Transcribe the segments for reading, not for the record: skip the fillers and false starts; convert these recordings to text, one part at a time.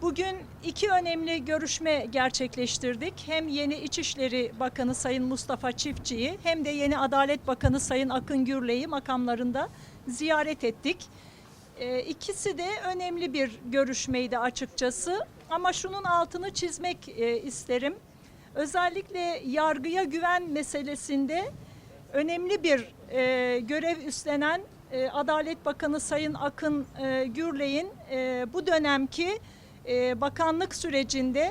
Bugün iki önemli görüşme gerçekleştirdik. Hem yeni İçişleri Bakanı Sayın Mustafa Çiftçi'yi hem de yeni Adalet Bakanı Sayın Akın Gürley'i makamlarında ziyaret ettik. İkisi de önemli bir görüşmeydi açıkçası. Ama şunun altını çizmek isterim. Özellikle yargıya güven meselesinde önemli bir görev üstlenen Adalet Bakanı Sayın Akın Gürley'in bu dönemki bakanlık sürecinde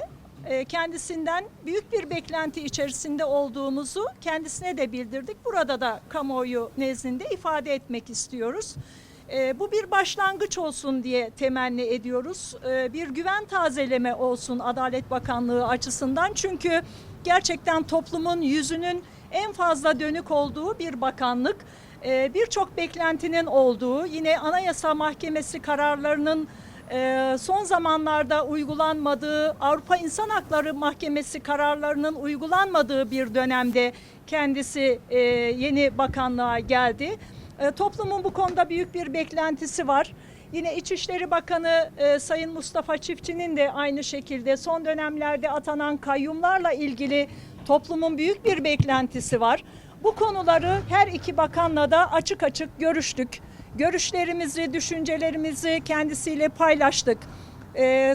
kendisinden büyük bir beklenti içerisinde olduğumuzu kendisine de bildirdik. Burada da kamuoyu nezdinde ifade etmek istiyoruz. Bu bir başlangıç olsun diye temenni ediyoruz. Bir güven tazeleme olsun Adalet Bakanlığı açısından. Çünkü gerçekten toplumun yüzünün en fazla dönük olduğu bir bakanlık. Birçok beklentinin olduğu, yine Anayasa Mahkemesi kararlarının son zamanlarda uygulanmadığı, Avrupa İnsan Hakları Mahkemesi kararlarının uygulanmadığı bir dönemde kendisi yeni bakanlığa geldi. Toplumun bu konuda büyük bir beklentisi var. Yine İçişleri Bakanı Sayın Mustafa Çiftçi'nin de aynı şekilde son dönemlerde atanan kayyumlarla ilgili toplumun büyük bir beklentisi var. Bu konuları her iki bakanla da açık açık görüştük. Görüşlerimizi, düşüncelerimizi kendisiyle paylaştık.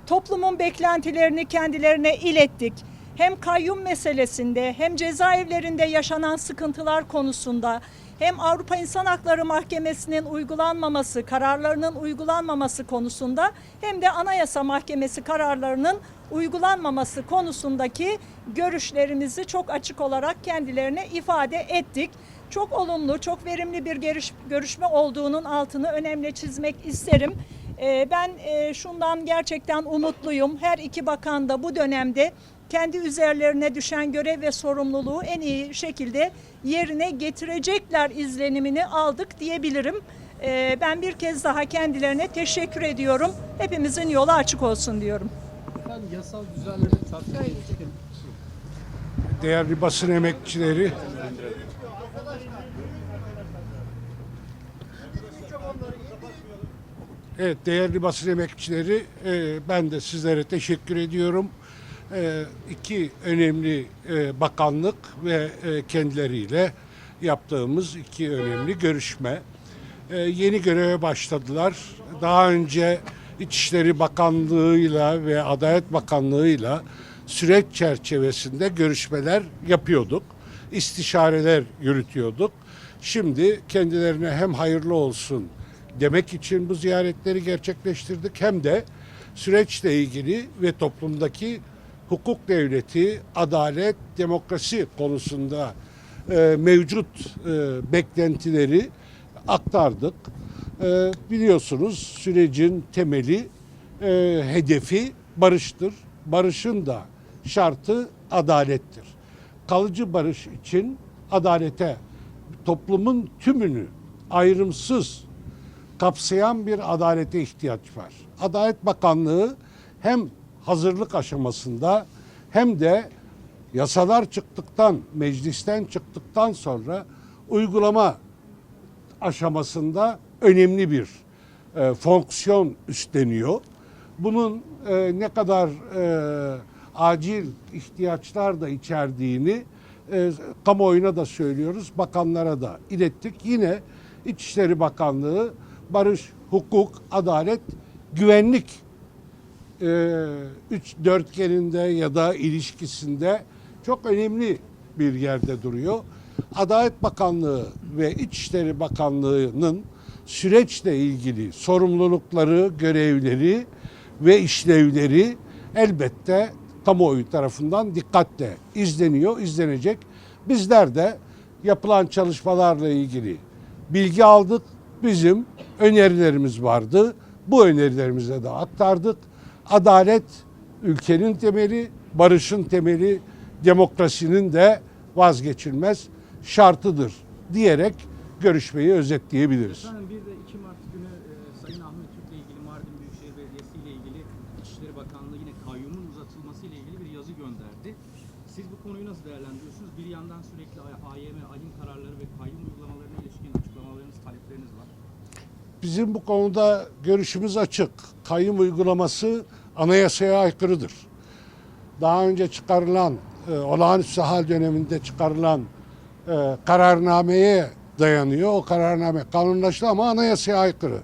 Toplumun beklentilerini kendilerine ilettik. Hem kayyum meselesinde hem cezaevlerinde yaşanan sıkıntılar konusunda hem Avrupa İnsan Hakları Mahkemesi'nin uygulanmaması, kararlarının uygulanmaması konusunda hem de Anayasa Mahkemesi kararlarının uygulanmaması konusundaki görüşlerimizi çok açık olarak kendilerine ifade ettik. Çok olumlu, çok verimli bir görüşme olduğunun altını önemli çizmek isterim. Ben şundan gerçekten umutluyum. Her iki bakan da bu dönemde kendi üzerlerine düşen görev ve sorumluluğu en iyi şekilde yerine getirecekler izlenimini aldık diyebilirim. Ben bir kez daha kendilerine teşekkür ediyorum. Hepimizin yolu açık olsun diyorum. Efendim, yasal düzenleri tatbik edecek. Değerli basın emekçileri, evet değerli basın emekçileri, ben de sizlere teşekkür ediyorum. İki önemli bakanlık ve kendileriyle yaptığımız iki önemli görüşme. Yeni göreve başladılar. Daha önce İçişleri Bakanlığı'yla ve Adalet Bakanlığı'yla süreç çerçevesinde görüşmeler yapıyorduk. İstişareler yürütüyorduk. Şimdi kendilerine hem hayırlı olsun demek için bu ziyaretleri gerçekleştirdik hem de süreçle ilgili ve toplumdaki hukuk devleti, adalet, demokrasi konusunda mevcut beklentileri aktardık. Biliyorsunuz sürecin temeli, hedefi barıştır. Barışın da şartı adalettir. Kalıcı barış için adalete, toplumun tümünü ayrımsız kapsayan bir adalete ihtiyaç var. Adalet Bakanlığı hem hazırlık aşamasında hem de yasalar çıktıktan, meclisten çıktıktan sonra uygulama aşamasında önemli bir fonksiyon üstleniyor. Bunun ne kadar acil ihtiyaçlar da içerdiğini kamuoyuna da söylüyoruz, bakanlara da ilettik. Yine İçişleri Bakanlığı barış, hukuk, adalet, güvenlik üç dörtgeninde ya da ilişkisinde çok önemli bir yerde duruyor. Adalet Bakanlığı ve İçişleri Bakanlığı'nın süreçle ilgili sorumlulukları, görevleri ve işlevleri elbette kamuoyu tarafından dikkatle izleniyor, izlenecek. Bizler de yapılan çalışmalarla ilgili bilgi aldık. Bizim önerilerimiz vardı. Bu önerilerimizi de aktardık. Adalet ülkenin temeli, barışın temeli, demokrasinin de vazgeçilmez şartıdır diyerek görüşmeyi özetleyebiliriz. Efendim, bir de 2 Mart günü Sayın Ahmet Türk'le ilgili Mardin Büyükşehir Belediyesi ile ilgili İçişleri Bakanlığı yine kayyumun uzatılması ile ilgili bir yazı gönderdi. Siz bu konuyu nasıl değerlendiriyorsunuz? Bir yandan sürekli AYM, AYİM kararları ve kayyum uygulamalarına ilişkin açıklamalarınız, talepleriniz var. Bizim bu konuda görüşümüz açık. Kayyum uygulaması anayasaya aykırıdır. Daha önce çıkarılan, olağanüstü hal döneminde çıkarılan kararnameye dayanıyor. O kararname kanunlaştı ama anayasaya aykırı.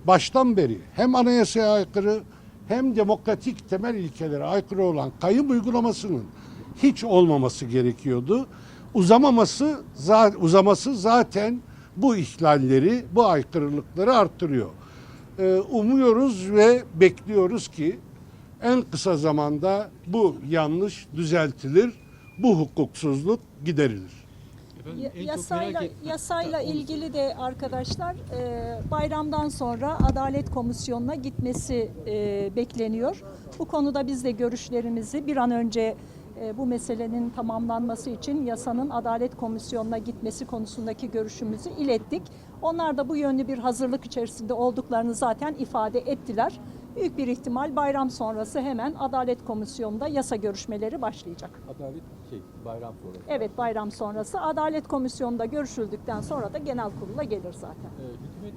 Baştan beri hem anayasaya aykırı hem demokratik temel ilkelere aykırı olan kayyum uygulamasının hiç olmaması gerekiyordu. Uzaması zaten bu ihlalleri, bu aykırılıkları arttırıyor. Umuyoruz ve bekliyoruz ki en kısa zamanda bu yanlış düzeltilir, bu hukuksuzluk giderilir. Efendim, en çok merak Yasayla ilgili de arkadaşlar bayramdan sonra Adalet Komisyonu'na gitmesi bekleniyor. Bu konuda biz de görüşlerimizi bir an önce bu meselenin tamamlanması için yasanın Adalet Komisyonu'na gitmesi konusundaki görüşümüzü ilettik. Onlar da bu yönlü bir hazırlık içerisinde olduklarını zaten ifade ettiler. Büyük bir ihtimal bayram sonrası hemen Adalet Komisyonu'nda yasa görüşmeleri başlayacak. bayram sonrası. Evet, bayram sonrası Adalet Komisyonu'nda görüşüldükten sonra da genel kurula gelir zaten. Hükümet